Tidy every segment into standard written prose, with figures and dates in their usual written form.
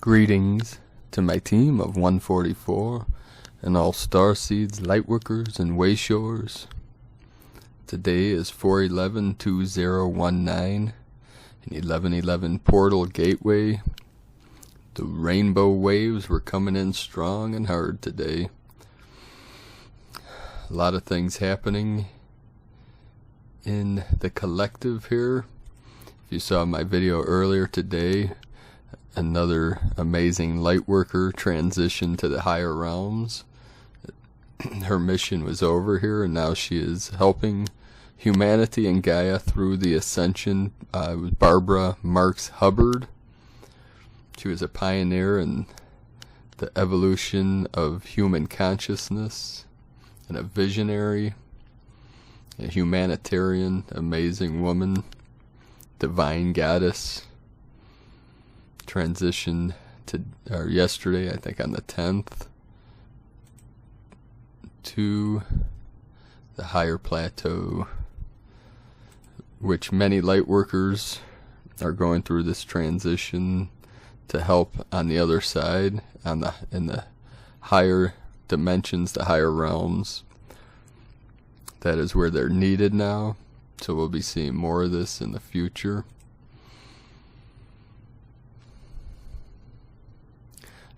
Greetings to my team of 144 and all Starseeds, Lightworkers, and Wayshores. Today is 4/11/2019 in 1111 Portal Gateway. The rainbow waves were coming in strong and hard today. A lot of things happening in the collective here. If you saw my video earlier today, another amazing Lightworker transition to the higher realms. Her mission was over here, and now she is helping humanity and Gaia through the ascension. With Barbara Marks Hubbard. She was a pioneer in the evolution of human consciousness, and a visionary, a humanitarian, amazing woman, divine goddess. Transitioned to yesterday, I think on the 10th, to the higher plateau, which many Lightworkers are going through this transition to help on the other side, in the higher dimensions, the higher realms. That is where they're needed now, so we'll be seeing more of this in the future.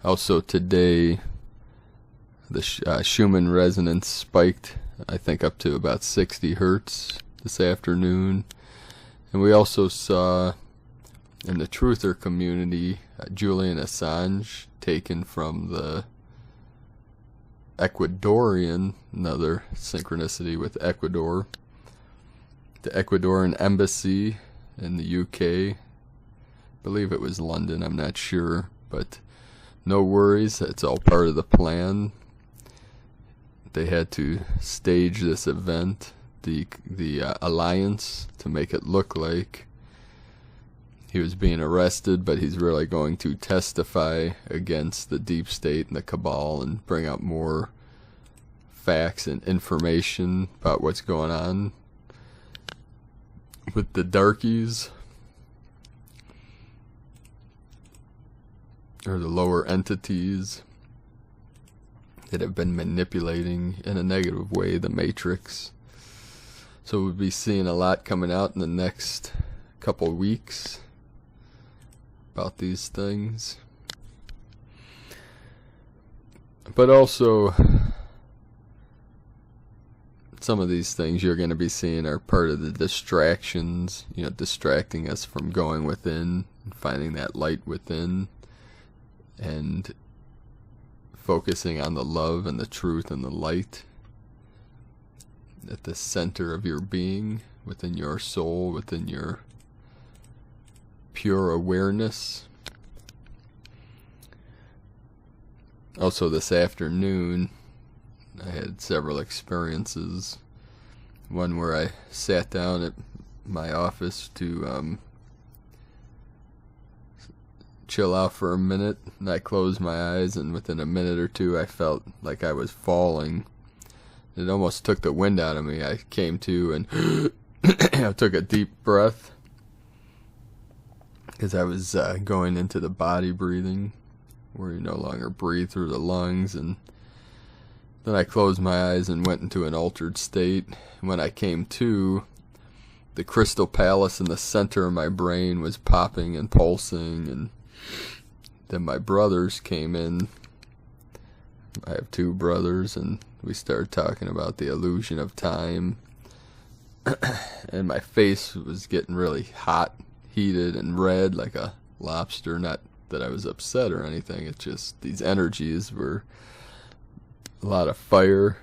Also today, the Schumann resonance spiked, I think, up to about 60 hertz this afternoon. And we also saw in the truther community Julian Assange taken from the Ecuadorian, another synchronicity with Ecuador, the Ecuadorian embassy in the UK. I believe it was London, I'm not sure, but no worries, it's all part of the plan. They had to stage this event, the alliance, to make it look like he was being arrested, but he's really going to testify against the deep state and the cabal and bring out more facts and information about what's going on with the darkies, or the lower entities that have been manipulating in a negative way the Matrix. So we'll be seeing a lot coming out in the next couple weeks about these things. But also, some of these things you're going to be seeing are part of the distractions, distracting us from going within and finding that light within, and focusing on the love and the truth and the light at the center of your being, within your soul, within your pure awareness. Also this afternoon I had several experiences. One where I sat down at my office to chill out for a minute, and I closed my eyes, and within a minute or two I felt like I was falling. It almost took the wind out of me. I came to and I took a deep breath, because I was going into the body breathing, where you no longer breathe through the lungs, and then I closed my eyes and went into an altered state. When I came to, the crystal palace in the center of my brain was popping and pulsing, and then my brothers came in. I have two brothers, and we started talking about the illusion of time. And my face was getting really hot, heated, and red like a lobster. Not that I was upset or anything, it's just these energies were a lot of fire.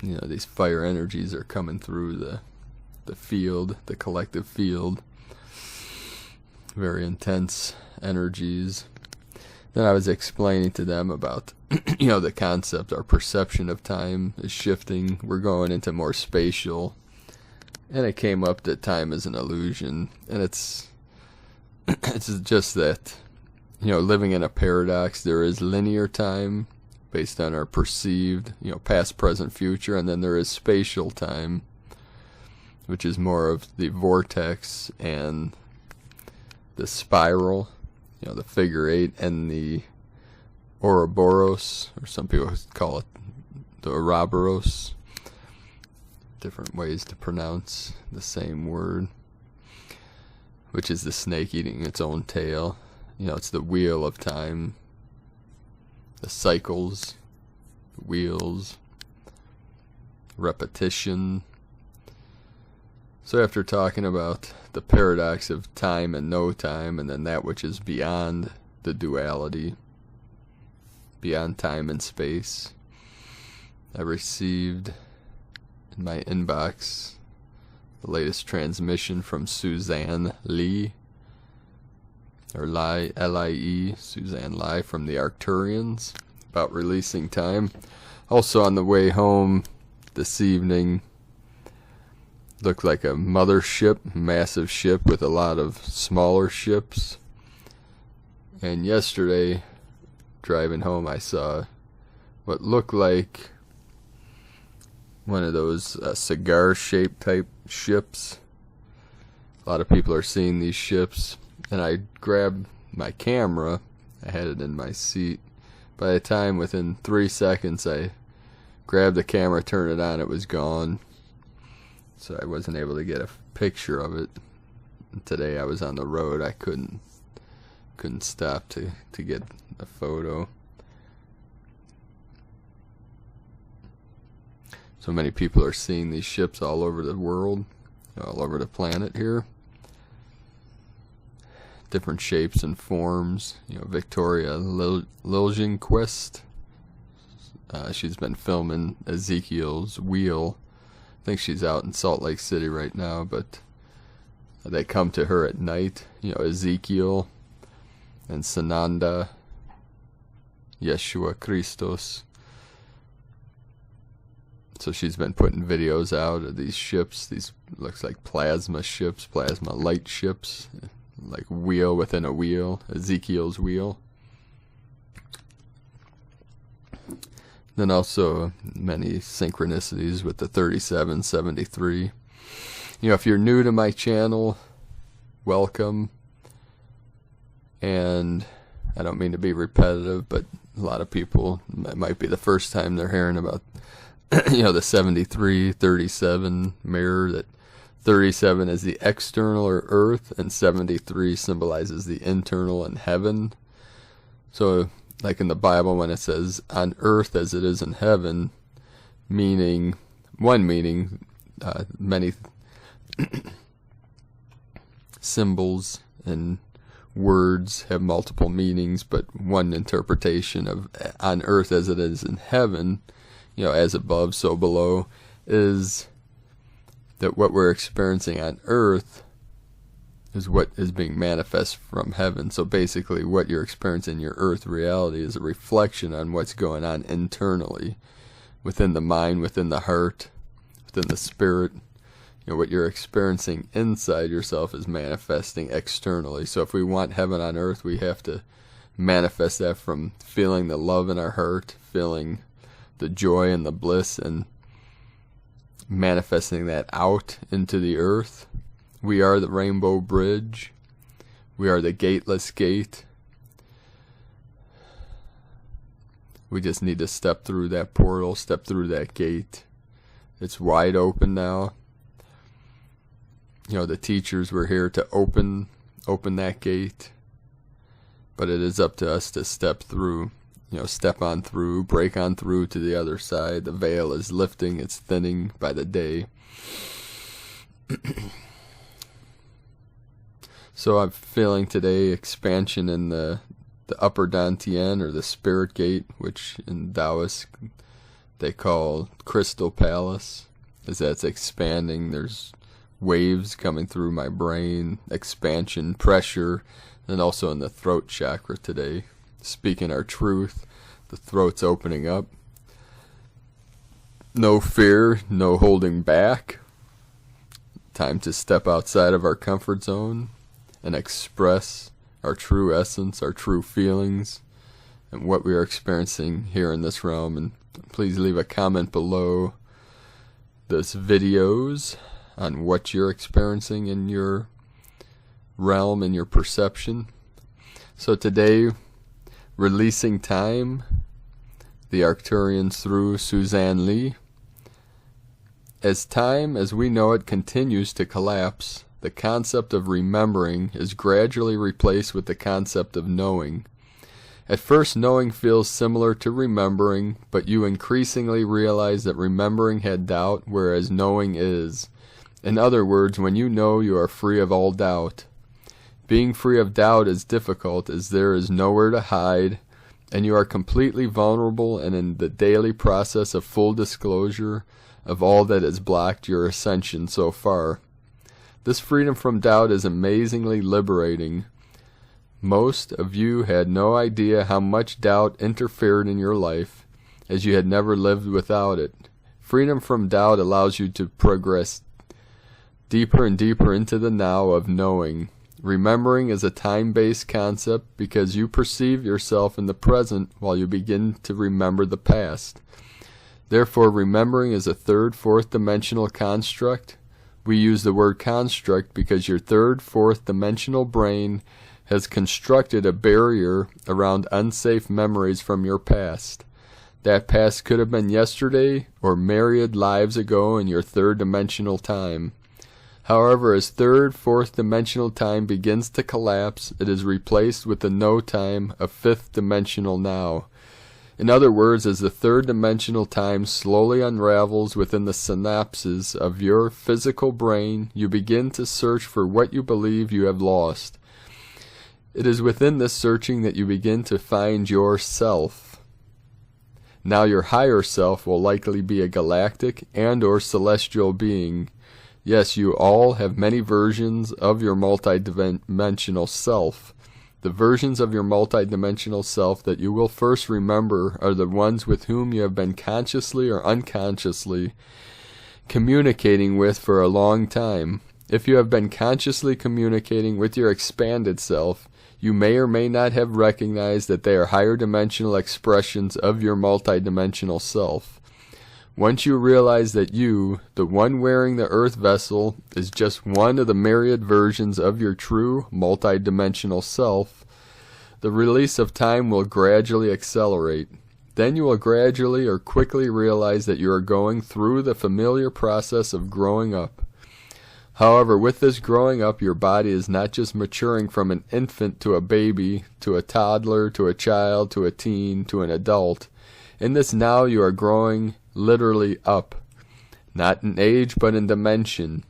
These fire energies are coming through the field, the collective field. Very intense energies. Then I was explaining to them about, the concept, our perception of time is shifting. We're going into more spatial. And it came up that time is an illusion. And it's just that, living in a paradox. There is linear time based on our perceived, past, present, future. And then there is spatial time, which is more of the vortex and the spiral you know, the figure 8 and the Ouroboros, or some people call it the Ouroboros. Different ways to pronounce the same word, which is the snake eating its own tail. You know, it's the wheel of time, the cycles, the wheels, repetition. So after talking about the paradox of time and no time, and then that which is beyond the duality, beyond time and space, I received in my inbox the latest transmission from Suzanne Lee, or Lie, L-I-E, Suzanne Lie from the Arcturians, about releasing time. Also on the way home this evening, looked like a mothership, massive ship with a lot of smaller ships. And yesterday, driving home, I saw what looked like one of those cigar-shaped type ships. A lot of people are seeing these ships. And I grabbed my camera. I had it in my seat. By the time, within 3 seconds, I grabbed the camera, turned it on, it was gone. So I wasn't able to get a picture of it. Today I was on the road. I couldn't stop to get a photo. So many people are seeing these ships all over the world, all over the planet here. Different shapes and forms. You know, Victoria Liljenquist. She's been filming Ezekiel's wheel. I think she's out in Salt Lake City right now, but they come to her at night. You know, Ezekiel and Sananda, Yeshua Christos. So she's been putting videos out of these ships. These looks like plasma ships, plasma light ships, like wheel within a wheel, Ezekiel's wheel. Then also many synchronicities with the 3773. You know, if you're new to my channel, welcome. And I don't mean to be repetitive, but a lot of people, it might be the first time they're hearing about you know, the 73-37 mirror, that 37 is the external or earth, and 73 symbolizes the internal and heaven. So, like in the Bible, when it says, on earth as it is in heaven, meaning, one meaning, many symbols and words have multiple meanings, but one interpretation of on earth as it is in heaven, you know, as above, so below, is that what we're experiencing on earth is what is being manifest from heaven. So basically what you're experiencing in your earth reality is a reflection on what's going on internally, within the mind, within the heart, within the spirit. You know, what you're experiencing inside yourself is manifesting externally. So if we want heaven on earth, we have to manifest that from feeling the love in our heart, feeling the joy and the bliss, and manifesting that out into the earth. We are the rainbow bridge. We are the gateless gate. We just need to step through that portal, step through that gate. It's wide open now. You know, the teachers were here to open that gate, but it is up to us to step through. You know, step on through, break on through to the other side. The veil is lifting, it's thinning by the day. So I'm feeling today expansion in the upper Dantian, or the spirit gate, which in Taoist they call Crystal Palace, as that's expanding. There's waves coming through my brain, expansion, pressure, and also in the throat chakra today. Speaking our truth, the throat's opening up. No fear, no holding back. Time to step outside of our comfort zone and express our true essence, our true feelings, and what we are experiencing here in this realm. And please leave a comment below this videos on what you're experiencing in your realm and your perception. So today, releasing time, the Arcturians through Suzanne Lee. As time as we know it continues to collapse, the concept of remembering is gradually replaced with the concept of knowing. At first, knowing feels similar to remembering, but you increasingly realize that remembering had doubt, whereas knowing is. In other words, when you know, you are free of all doubt. Being free of doubt is difficult, as there is nowhere to hide, and you are completely vulnerable and in the daily process of full disclosure of all that has blocked your ascension so far. This freedom from doubt is amazingly liberating. Most of you had no idea how much doubt interfered in your life, as you had never lived without it. Freedom from doubt allows you to progress deeper and deeper into the now of knowing. Remembering is a time-based concept because you perceive yourself in the present while you begin to remember the past. Therefore, remembering is a third, fourth dimensional construct. We use the word construct because your third, fourth dimensional brain has constructed a barrier around unsafe memories from your past. That past could have been yesterday or myriad lives ago in your third dimensional time. However, as third, fourth dimensional time begins to collapse, it is replaced with the no time of fifth dimensional now. In other words, as the third dimensional time slowly unravels within the synapses of your physical brain, you begin to search for what you believe you have lost. It is within this searching that you begin to find yourself. Now your higher self will likely be a galactic and or celestial being. Yes, you all have many versions of your multidimensional self. The versions of your multidimensional self that you will first remember are the ones with whom you have been consciously or unconsciously communicating with for a long time. If you have been consciously communicating with your expanded self, you may or may not have recognized that they are higher dimensional expressions of your multidimensional self. Once you realize that you, the one wearing the earth vessel, is just one of the myriad versions of your true multidimensional self, the release of time will gradually accelerate. Then you will gradually or quickly realize that you are going through the familiar process of growing up. However, with this growing up, your body is not just maturing from an infant to a baby, to a toddler, to a child, to a teen, to an adult. In this now, you are growing literally up, not in age but in dimension.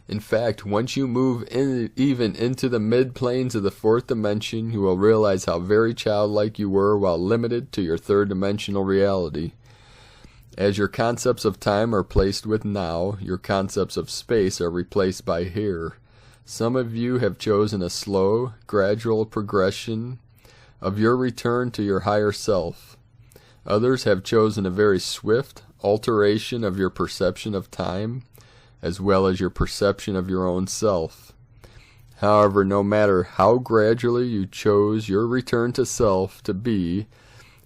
In fact, once you move even into the mid-planes of the fourth dimension, you will realize how very childlike you were while limited to your third dimensional reality. As your concepts of time are placed with now, your concepts of space are replaced by here. Some of you have chosen a slow, gradual progression of your return to your higher self. Others have chosen a very swift alteration of your perception of time, as well as your perception of your own self. However, no matter how gradually you chose your return to self to be,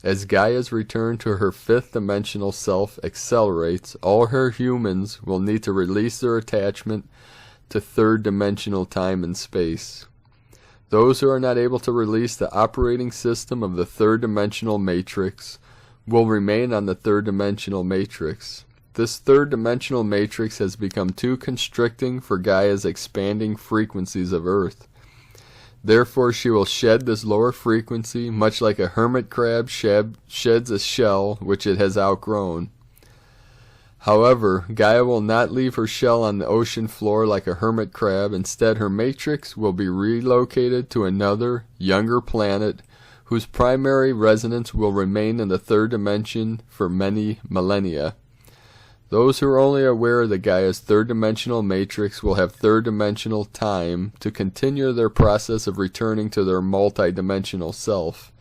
as Gaia's return to her fifth dimensional self accelerates, all her humans will need to release their attachment to third dimensional time and space. Those who are not able to release the operating system of the third dimensional matrix will remain on the third dimensional matrix. This third dimensional matrix has become too constricting for Gaia's expanding frequencies of Earth. Therefore she will shed this lower frequency, much like a hermit crab sheds a shell which it has outgrown. However, Gaia will not leave her shell on the ocean floor like a hermit crab. Instead, her matrix will be relocated to another, younger planet whose primary resonance will remain in the third dimension for many millennia. Those who are only aware of the Gaia's third-dimensional matrix will have third-dimensional time to continue their process of returning to their multidimensional self.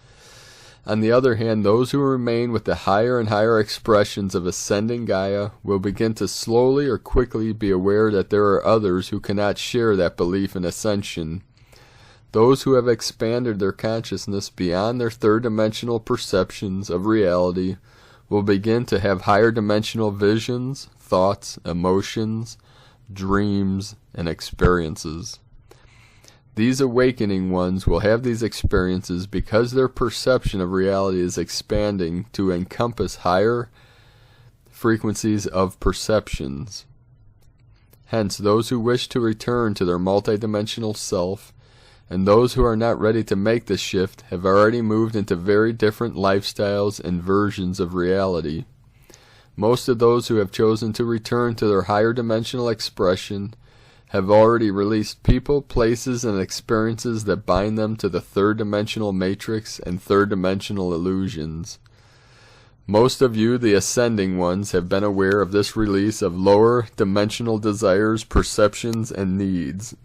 On the other hand, those who remain with the higher and higher expressions of ascending Gaia will begin to slowly or quickly be aware that there are others who cannot share that belief in ascension. Those who have expanded their consciousness beyond their third-dimensional perceptions of reality will begin to have higher dimensional visions, thoughts, emotions, dreams, and experiences. These awakening ones will have these experiences because their perception of reality is expanding to encompass higher frequencies of perceptions. Hence, those who wish to return to their multidimensional self and those who are not ready to make this shift have already moved into very different lifestyles and versions of reality. Most of those who have chosen to return to their higher dimensional expression have already released people, places, and experiences that bind them to the third-dimensional matrix and third-dimensional illusions. Most of you, the ascending ones, have been aware of this release of lower-dimensional desires, perceptions, and needs.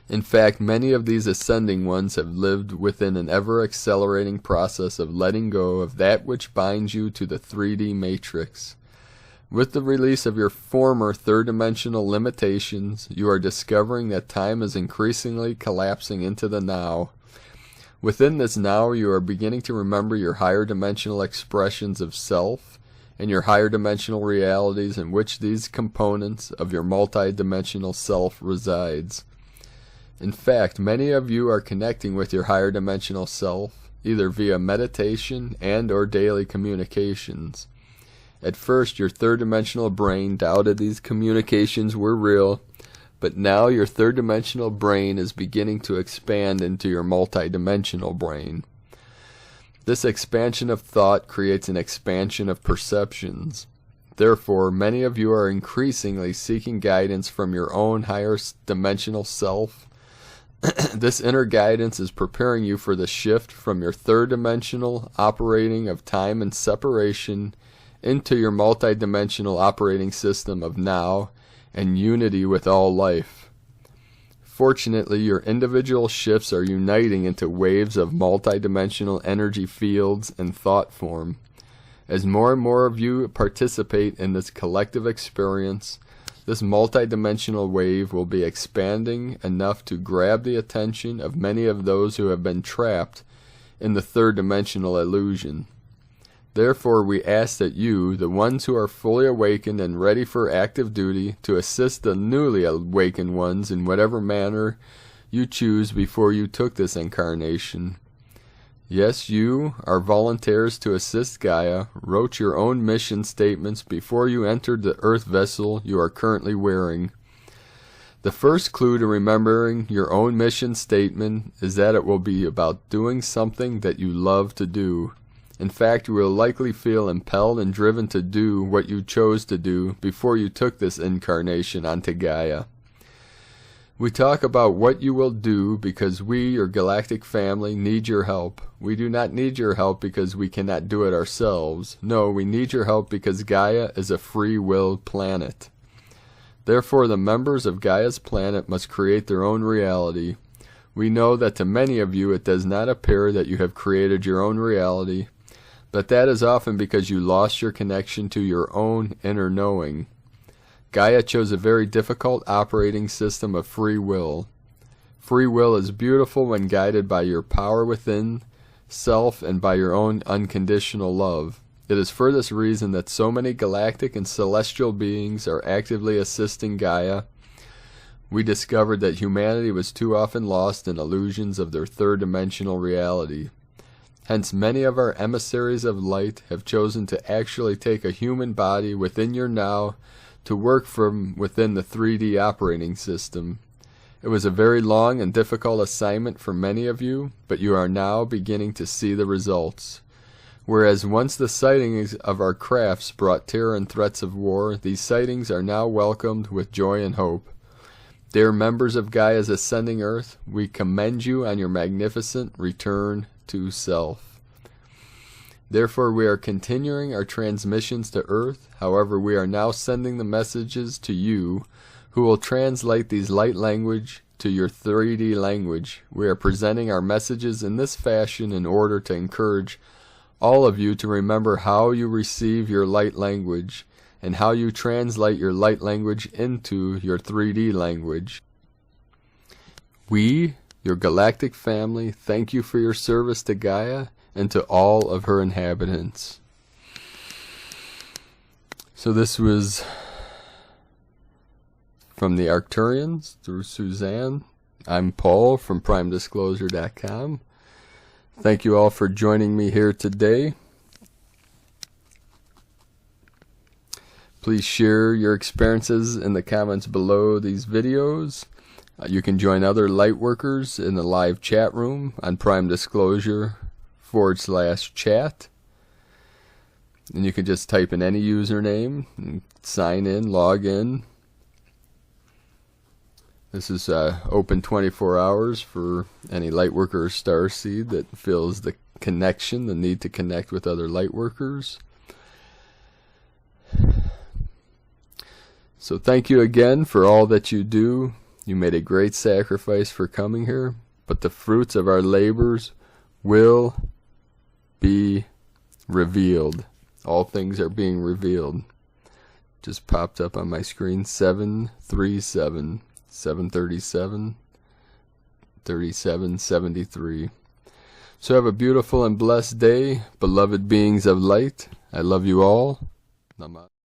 In fact, many of these ascending ones have lived within an ever-accelerating process of letting go of that which binds you to the 3D matrix. With the release of your former third-dimensional limitations, you are discovering that time is increasingly collapsing into the now. Within this now, you are beginning to remember your higher dimensional expressions of self and your higher dimensional realities in which these components of your multi-dimensional self resides. In fact, many of you are connecting with your higher dimensional self, either via meditation and/or daily communications. At first, your third-dimensional brain doubted these communications were real, but now your third-dimensional brain is beginning to expand into your multi-dimensional brain. This expansion of thought creates an expansion of perceptions. Therefore, many of you are increasingly seeking guidance from your own higher dimensional self. This inner guidance is preparing you for the shift from your third-dimensional operating of time and separation into your multidimensional operating system of now and unity with all life. Fortunately, your individual shifts are uniting into waves of multidimensional energy fields and thought form. As more and more of you participate in this collective experience, this multidimensional wave will be expanding enough to grab the attention of many of those who have been trapped in the third-dimensional illusion. Therefore, we ask that you, the ones who are fully awakened and ready for active duty, to assist the newly awakened ones in whatever manner you choose before you took this incarnation. Yes, you, our volunteers to assist Gaia, wrote your own mission statements before you entered the earth vessel you are currently wearing. The first clue to remembering your own mission statement is that it will be about doing something that you love to do. In fact, you will likely feel impelled and driven to do what you chose to do before you took this incarnation onto Gaia. We talk about what you will do because we, your galactic family, need your help. We do not need your help because we cannot do it ourselves. No, we need your help because Gaia is a free will planet. Therefore, the members of Gaia's planet must create their own reality. We know that to many of you it does not appear that you have created your own reality, but that is often because you lost your connection to your own inner knowing. Gaia chose a very difficult operating system of free will. Free will is beautiful when guided by your power within self and by your own unconditional love. It is for this reason that so many galactic and celestial beings are actively assisting Gaia. We discovered that humanity was too often lost in illusions of their third-dimensional reality. Hence, many of our emissaries of light have chosen to actually take a human body within your now to work from within the 3D operating system. It was a very long and difficult assignment for many of you, but you are now beginning to see the results. Whereas once the sightings of our crafts brought terror and threats of war, these sightings are now welcomed with joy and hope. Dear members of Gaia's ascending earth, we commend you on your magnificent return to self. Therefore, we are continuing our transmissions to Earth. However, we are now sending the messages to you, who will translate these light language to your 3D language. We are presenting our messages in this fashion in order to encourage all of you to remember how you receive your light language and how you translate your light language into your 3D language. We, your galactic family, thank you for your service to Gaia and to all of her inhabitants. So this was from the Arcturians through Suzanne. I'm Paul from PrimeDisclosure.com. Thank you all for joining me here today. Please share your experiences in the comments below these videos. You can join other Lightworkers in the live chat room on PrimeDisclosure/chat. And you can just type in any username and sign in, log in. This is open 24 hours for any Lightworker or Starseed that feels the connection, the need to connect with other Lightworkers. So thank you again for all that you do. You made a great sacrifice for coming here, but the fruits of our labors will be revealed. All things are being revealed. Just popped up on my screen, 737. 737, 3773. So have a beautiful and blessed day, beloved beings of light. I love you all. Namaste.